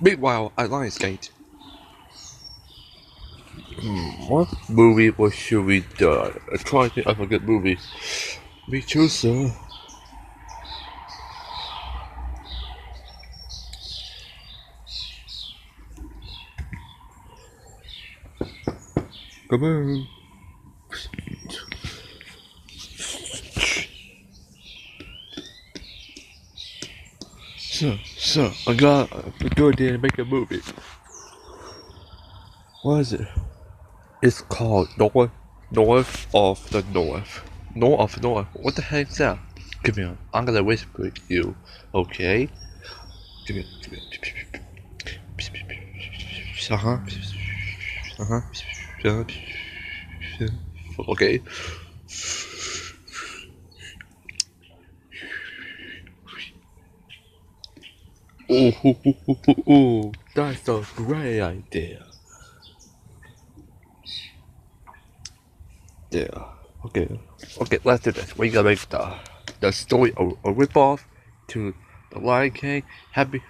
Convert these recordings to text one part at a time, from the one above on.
Meanwhile, at Lionsgate, what movie should we do? I try to think of a good movie. Me too, sir. Come on. So, I got a good idea to make a movie. What is it? It's called North of the North. North of North. What the heck is that? Come here. I'm gonna whisper you. Okay? Come here. Come here. Uh-huh. Uh-huh. Okay. Oh, that's a great idea. Yeah. Okay. Okay, let's do this. We gotta make the story a ripoff to the Lion King, Happy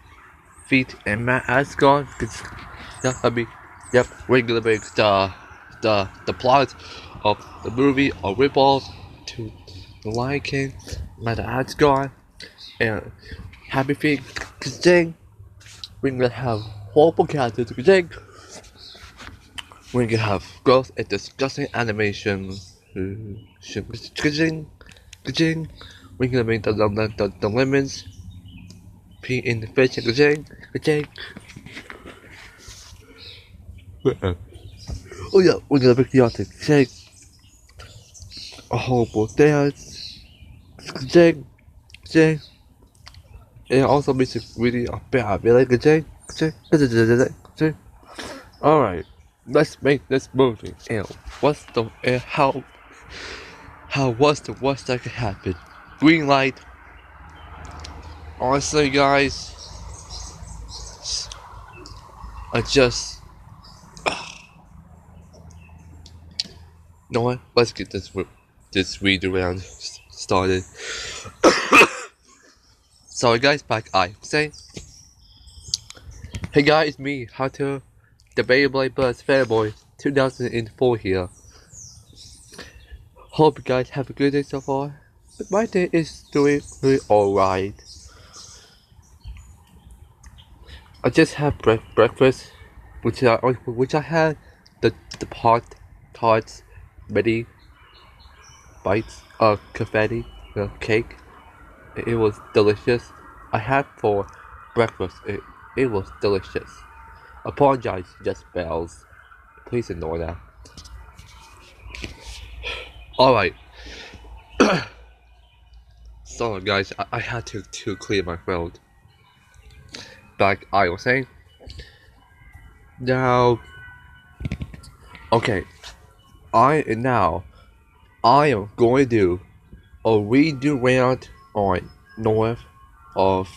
Feet, and Matt Asgard. Yeah, yep. We're gonna make the plot of the movie a ripoff to the Lion King, Matt Asgard, and Happy Feet. Ka-zing. We're gonna have horrible characters. Ka-zing. We're gonna have growth and disgusting animation. Ka-zing. Ka-zing. We're gonna make the lemons pee in the fish. Ka-zing. Ka-zing. Oh yeah, we're gonna make the Arctic shake. A horrible dance. Ka-zing. Ka-zing. And also makes it really a bad feeling. Ka-zing. Ka-zing. Ka-zing. Alright, let's make this movie. And what's the and how what's the worst that could happen? Green light. Honestly, guys, I just you know what? Let's get this read around started. Sorry, guys, back I say. Hey guys, me Hunter, the Beyblade Buzz fanboy, 2004 here. Hope you guys have a good day so far. But my day is doing really alright. I just had breakfast, which I had the pot tarts, mini bites of confetti cake. It was delicious. I had for breakfast. It was delicious. Apologize, just bells. Please ignore that. Alright. Sorry guys, I had to clear my throat. Like I was saying. Now, okay. I am going to do a redo round on North of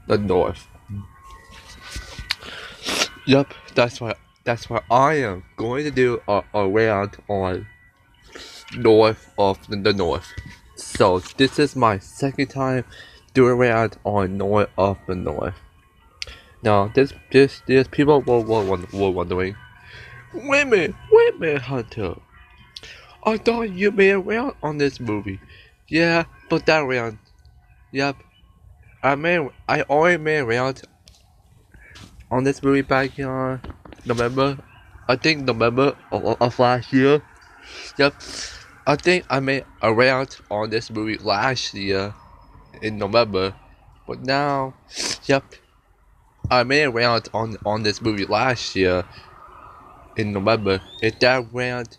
the North. Yep, that's what I am going to do a round on North of the North. So this is my second time doing a round on North of the North. Now there's people were wondering, wait a minute, Hunter. I thought you made a round on this movie. Yeah, but that round, yep. I already made a round on this movie back in November. I think November of last year. Yep. I think I made a round on this movie last year in November. But now, yep. I made a round on this movie last year in November. And that round,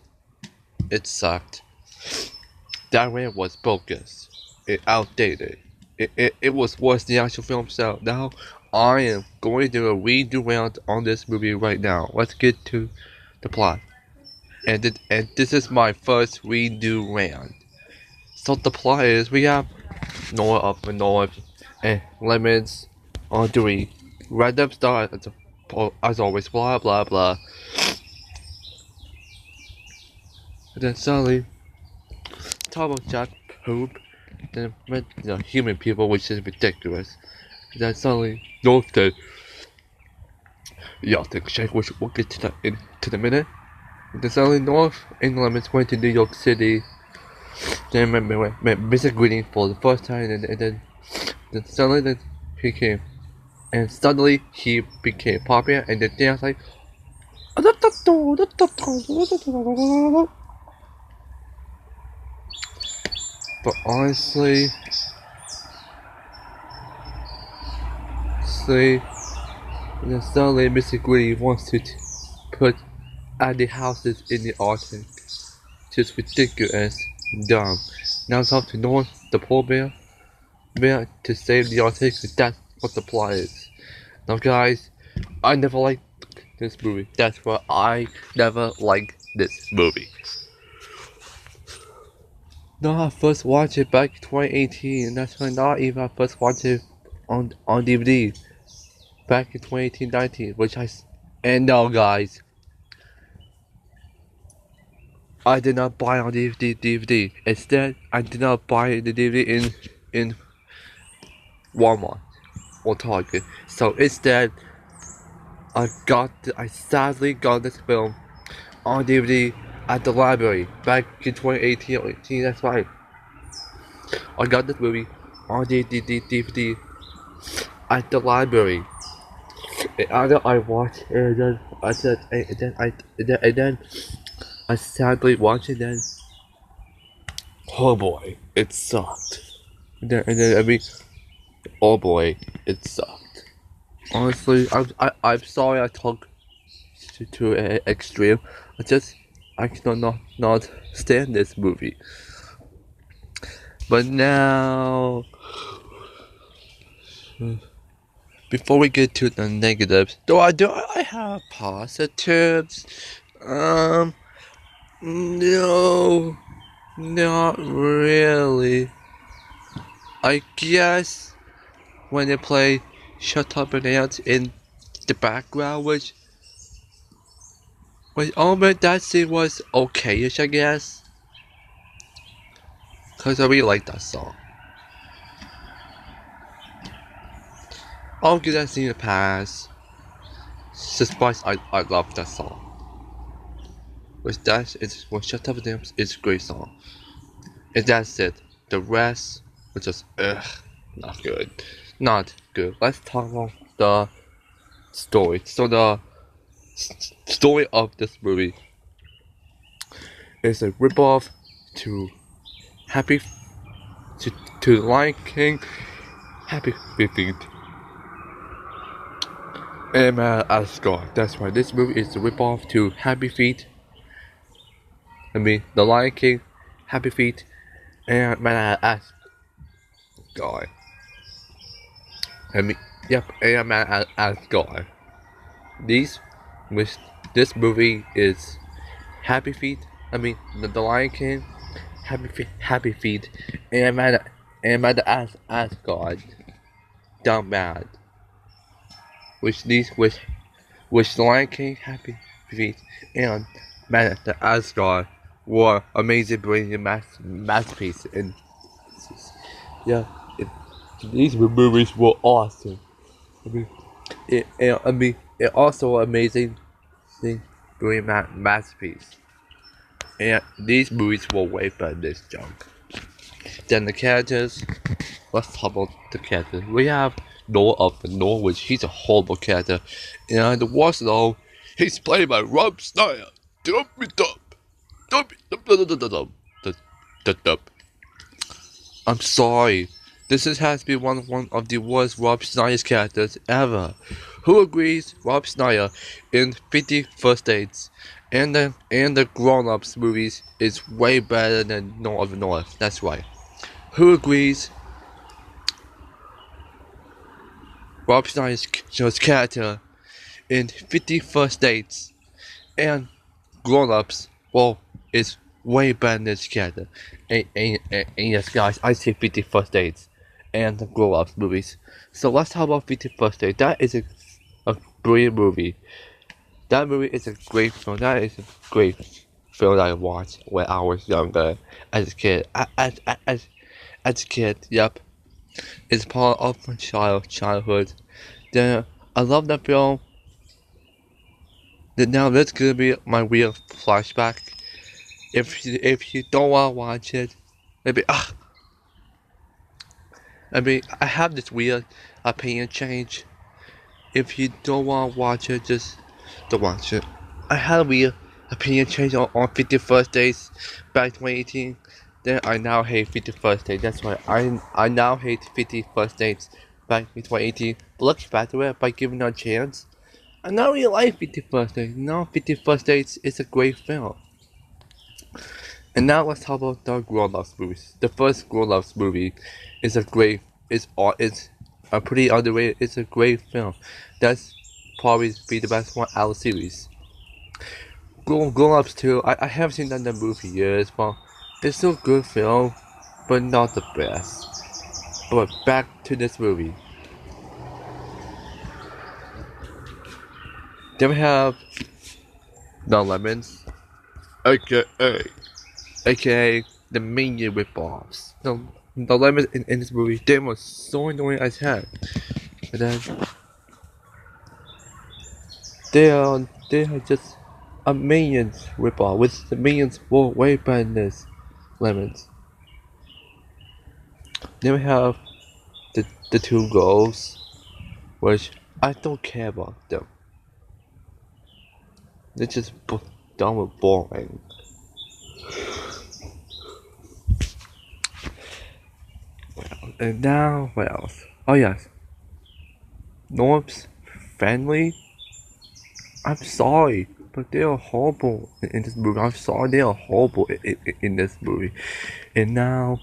it sucked. That round was bogus. It outdated. It was worse than the actual film. So now I am going to do a redo round on this movie right now. Let's get to the plot. And this is my first redo round. So the plot is we have North of the North and lemons on doing random stuff as always, blah blah blah. And then suddenly Tom Jack poop, then met human people, which is ridiculous. And then suddenly North said, Y'all take a check, which we'll get to that in to the minute. The Southern North England went to New York City. Then Mr. Greeting for the first time, and then suddenly he came, and suddenly he became popular, and then I was like, but honestly, and then suddenly Mr. Greedy wants to put the houses in the Arctic. Just ridiculous, dumb. Now it's up to North, the polar bear to save the Arctic. That's what the plot is. Now, guys, I never liked this movie. That's why I never liked this movie. No, I first watched it back in 2018, and that's when not even I first watched it on DVD back in 2018-19, which and no, guys, I did not buy on DVD. Instead, I did not buy the DVD in Walmart or Target. So instead, I sadly got this film on DVD at the library back in 2018. That's right. I got this movie on DVD at the library. And after I watched, and then I said, and then I sadly watched it. Then, oh boy, it sucked. And then I mean, oh boy, it sucked. Honestly, I'm sorry I talk to an extreme. I cannot not stand this movie. But now, before we get to the negatives, I have positives? No, not really. I guess when they play Shut Up and Dance in the background, which that scene was okay-ish, I guess. Cause I really like that song. I'll give that scene a pass. Despite I love that song. When Shut Up and Dance is a great song. And that's it. The rest was just not good. Not good. Let's talk about the story. So the story of this movie is a ripoff to to Lion King, Happy Feet, and Asgard. That's right. This movie is a ripoff to Happy Feet. I mean, The Lion King, Happy Feet, and Asgard. I mean, yep, and Asgard. This movie is Happy Feet. I mean, the Lion King, Happy Feet, and Asgard. Down bad. Which the Lion King, Happy Feet, and the Asgard were amazing, brilliant masterpiece. And yeah, these movies were awesome. It also amazing thing, brilliant masterpiece. And these movies were way better than this junk. Then the characters. Let's talk about the characters. We have Noah of the Norwich. He's a horrible character. And the worst though, he's played by Rob Schneider. I'm sorry. This has been one of the worst Rob Schneider's characters ever. Who agrees Rob Schneider in 50 First Dates and the Grown Ups movies is way better than Noah of the North? That's right. Who agrees Rob Schneider's character in 50 First Dates and Grown Ups, well, is way better than this character. And yes, guys, I say 50 First Dates and the Grown Ups movies. So let's talk about 50 First Dates. That is a brilliant movie. That movie is a great film. That is a great film that I watched when I was younger as a kid. As a kid, yep. It's part of my childhood. Then I love that film Then now that's gonna be my real flashback. If you don't wanna watch it, maybe I have this weird opinion change. If you don't wanna watch it, just don't watch it. I had a weird opinion change on 51st Days back in 2018. Then I now hate 51st Days. That's why I now hate 51st Days back in 2018. But looking back to it, by giving it a chance, I now really like 51st Days. Now 51st Days is a great film. And now let's talk about the grown-ups movies. The first grown-ups movie is a great, it's a pretty underrated. It's a great film. That's probably be the best one out of the series. Grown-ups 2, I haven't seen that in the movie years, but it's still a good film, but not the best. But back to this movie. Then we have the Lemons, aka the Minion ripoffs. The Lemons in this movie, they were so annoying as heck. And then they are just a Minions ripoff, with the Minions were way better than this Lemons. Then we have the two girls, which I don't care about them. They're just dumb and boring. Well, and now what else? Oh yes, Norm's family. I'm sorry, but they are horrible in this movie. I'm sorry, they are horrible in this movie. And now,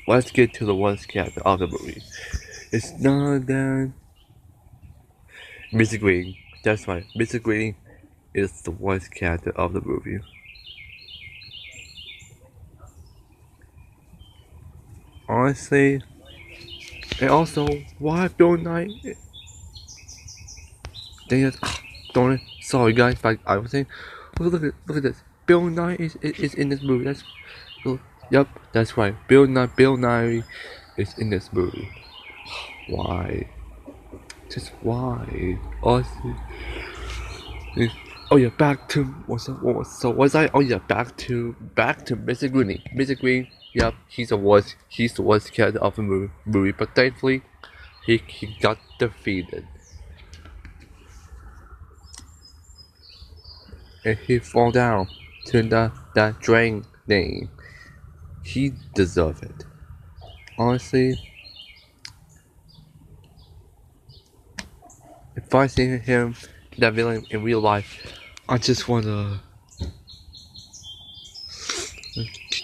let's get to the worst character of the movie. It's none than Mr. Green. That's right, Mr. Green is the worst character of the movie. Honestly, and also, why Bill Nye? Dang it, darn it. Sorry guys, but I was saying, look at this. Bill Nye is in this movie. Yep, that's right. Bill Nye is in this movie. Why? Just why? Honestly. Oh yeah, back to was I? Oh yeah, back to Mr. Green. Mr. Green, yep, he's the worst character of the movie, but thankfully he got defeated. And he fall down to that drain thing. He deserved it. Honestly, if I see him, that villain in real life, I just wanna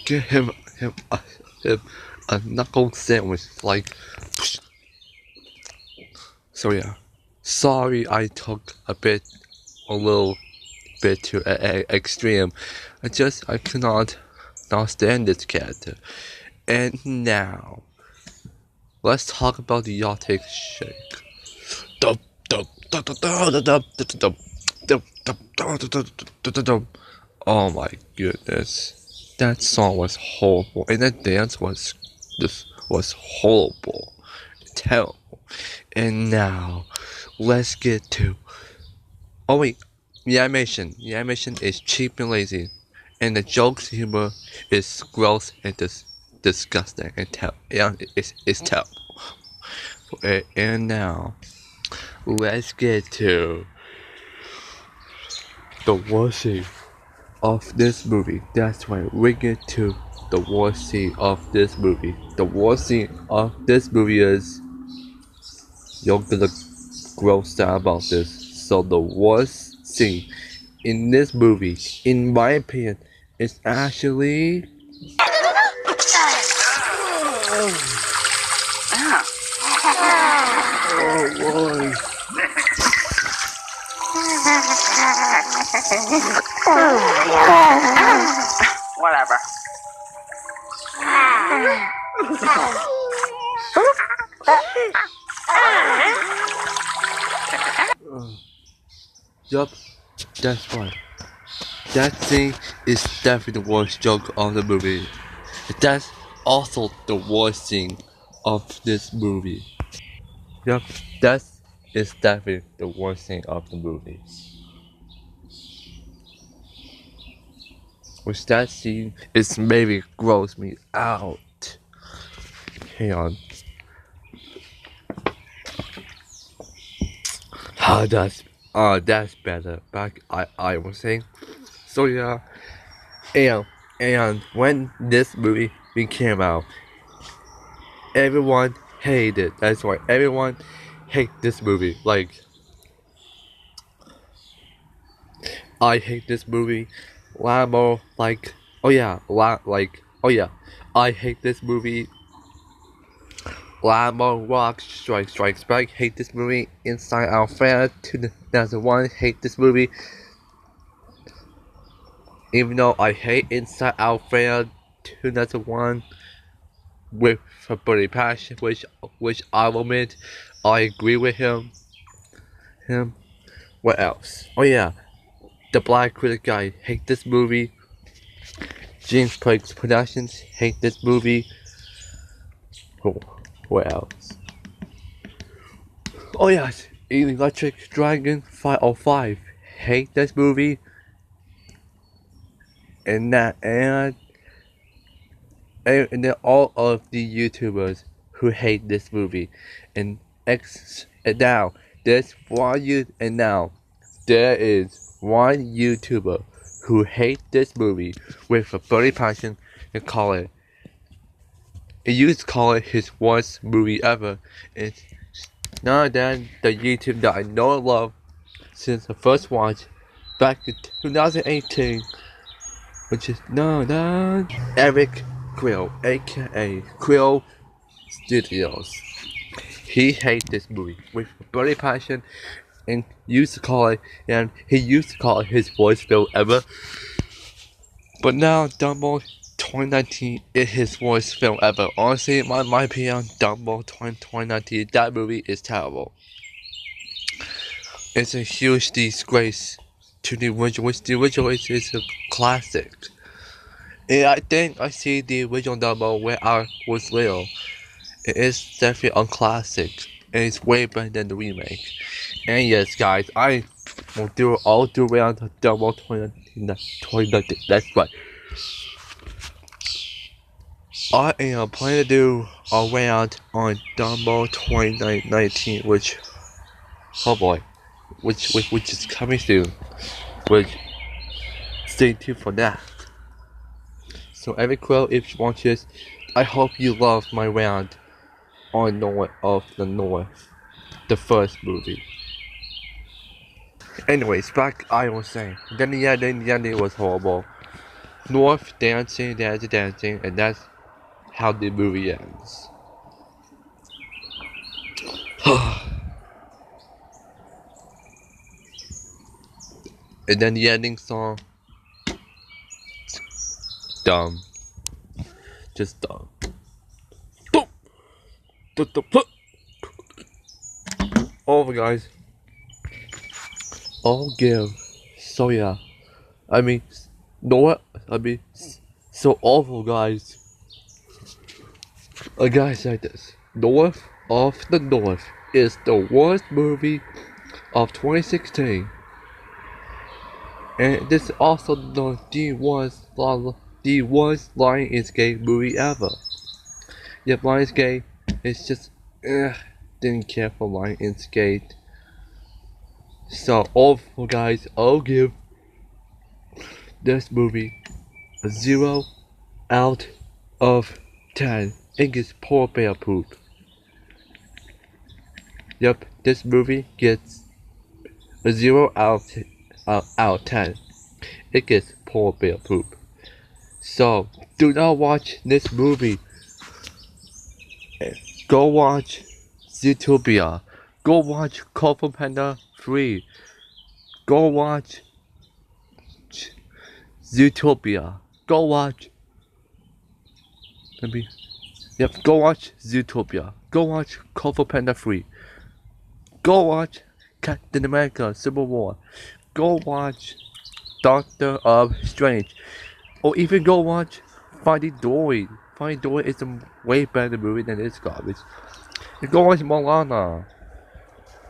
give him a knuckle sandwich, like. So yeah, sorry I took a little bit too extreme. I could not stand this character. And now, let's talk about the Yacht Shake. Oh my goodness, that song was horrible, and that dance was horrible, terrible. And now, let's get to. Oh wait, the animation is cheap and lazy, and the jokes humor is gross and disgusting and it's terrible. And now, let's get to the worst scene of this movie. That's right, we get to the worst scene of this movie. The worst scene of this movie is, you're gonna gross out about this. So the worst scene in this movie, in my opinion, is actually. Whatever. Yup, that's right. That scene is definitely the worst joke of the movie. That's also the worst scene of this movie. Yup, that is definitely the worst scene of the movie. Which that scene is maybe gross me out. Hang on. Ah, that's better. Back I was saying. So yeah, and when this movie came out, everyone hated it. That's why everyone hate this movie. Like, I hate this movie. Lambo, like, oh yeah, I hate this movie. Lambo Rock Strikes Back. Hate this movie. Inside Out Fair 2001. Hate this movie. Even though I hate Inside Out Fair 2001 with a burning passion, which I will admit, I agree with him. What else? Oh yeah, the Black Critic guy. Hate this movie. James Plague's Productions. Hate this movie. Oh, what else? Oh yes, Electric Dragon 505. Hate this movie. And then all of the YouTubers who hate this movie. And now there is one YouTuber who hate this movie with a burning passion and call it. He used to call it his worst movie ever. It's none than the YouTube that I know and love since the first watch back in 2018, which is Eric Quill, aka Quill Studios. He hates this movie with burning passion, and he used to call it his worst film ever. But now Dumbo 2019 is his worst film ever. Honestly, in my opinion, Dumbo 2019, that movie is terrible. It's a huge disgrace to the original, which the original is a classic. And I think I see the original Dumbo when I was little. It is definitely a classic, and it's way better than the remake. And yes, guys, I'll do around Dumbo 2019. That's right. I am planning to do a round on Dumbo 2019, which, oh boy, which is coming soon. Which, stay tuned for that. So every crow, if you want this, I hope you love my round on North of the North, the first movie. Anyways, back I was saying, then the ending was horrible. North dancing, and that's how the movie ends. And then the ending song, dumb, just dumb. Over, guys. All give. So yeah, so awful, guys. A guy said this. North of the North is the worst movie of 2016. And this is also the worst Lionsgate movie ever. Yet Lionsgate is just, didn't care for Lionsgate. So awful, guys. I'll give this movie a 0 out of 10. It gets poor bear poop. Yep, this movie gets a 0 out of 10. It gets poor bear poop. So do not watch this movie. Go watch Zootopia. Go watch Kung Fu Panda 3. Go watch Zootopia. Go watch. Go watch Zootopia. Go watch Kung Fu Panda 3. Go watch Captain America Civil War. Go watch Doctor Strange. Or even go watch Finding Dory. Finding Dory is a way better movie than this garbage. You go watch Moana.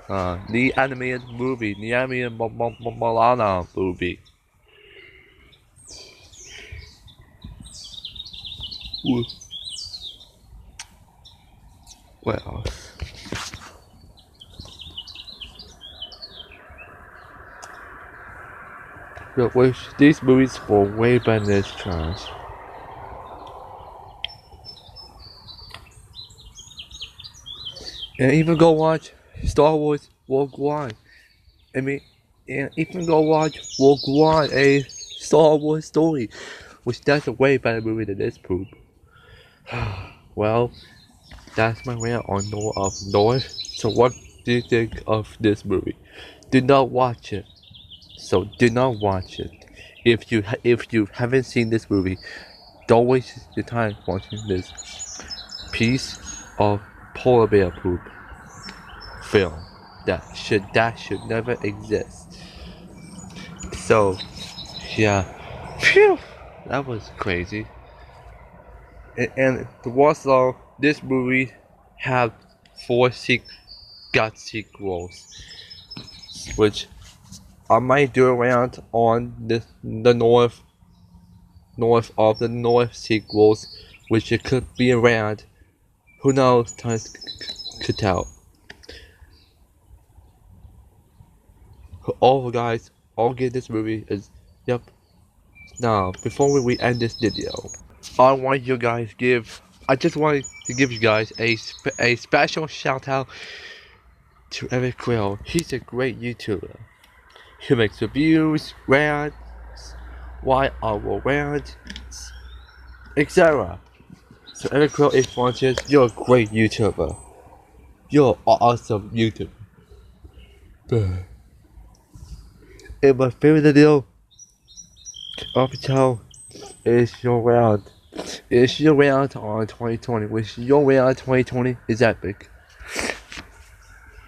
The animated movie. The animated Moana movie. Ooh. What else? But these movies were way better than this trash. And even go watch Star Wars Rogue One. I mean, and even go watch Rogue One, a Star Wars story, which that's a way better movie than this poop. Well, that's my rant on Noah of North. So what do you think of this movie? Do not watch it. So do not watch it. If you haven't seen this movie, don't waste your time watching this piece of polar bear poop film that should never exist. So yeah, phew, that was crazy. And also, this movie had 4 sequels, which I might do around on the north of the north sequels, which it could be around. Who knows? Time could tell. All guys, all get this movie is yep. Now, before we end this video, I just want to give you guys a special shout out to Eric Quill. He's a great YouTuber. He makes reviews, rants, why I will rant, etc. So Eric Quill, if you want it, you're a great YouTuber. You're an awesome YouTuber. And my favorite video of the channel is your round. It's your round on 2020, which your round 2020 is epic.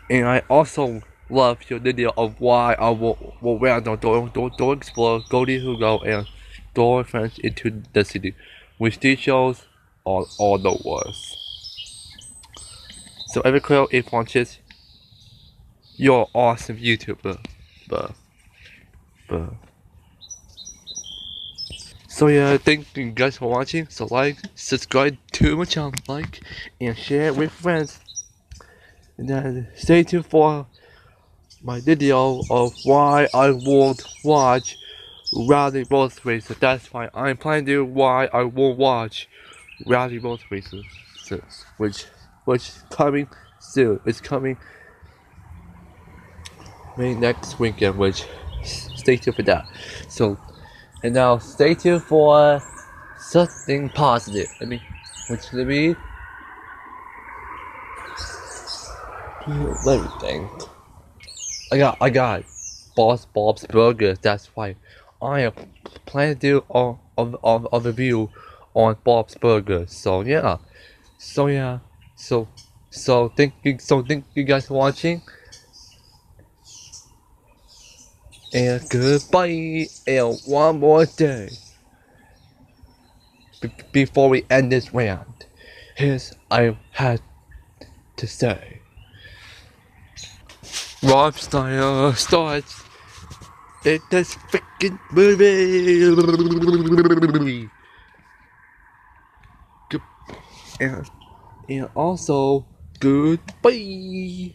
And I also love your video of why I will round on Door Explorer, Goldie Hugo, and Door Friends into the City, which these shows are all the worst. So every girl if watches, you're an awesome YouTuber. So yeah, thank you guys for watching. So like, subscribe to my channel, like, and share with friends. And then stay tuned for my video of why I won't watch rally both races. That's why I'm planning to do why I won't watch rally both races, which coming soon. It's coming May next weekend, which stay tuned for that. So, and now stay tuned for something positive. Let me think. I got Bob's Burgers. That's why I am planning to do a review on Bob's Burgers. So thank you guys for watching. And goodbye, and one more day before we end this round. Here's I had to say. Rob Steiner starts in this freaking movie. And also, goodbye.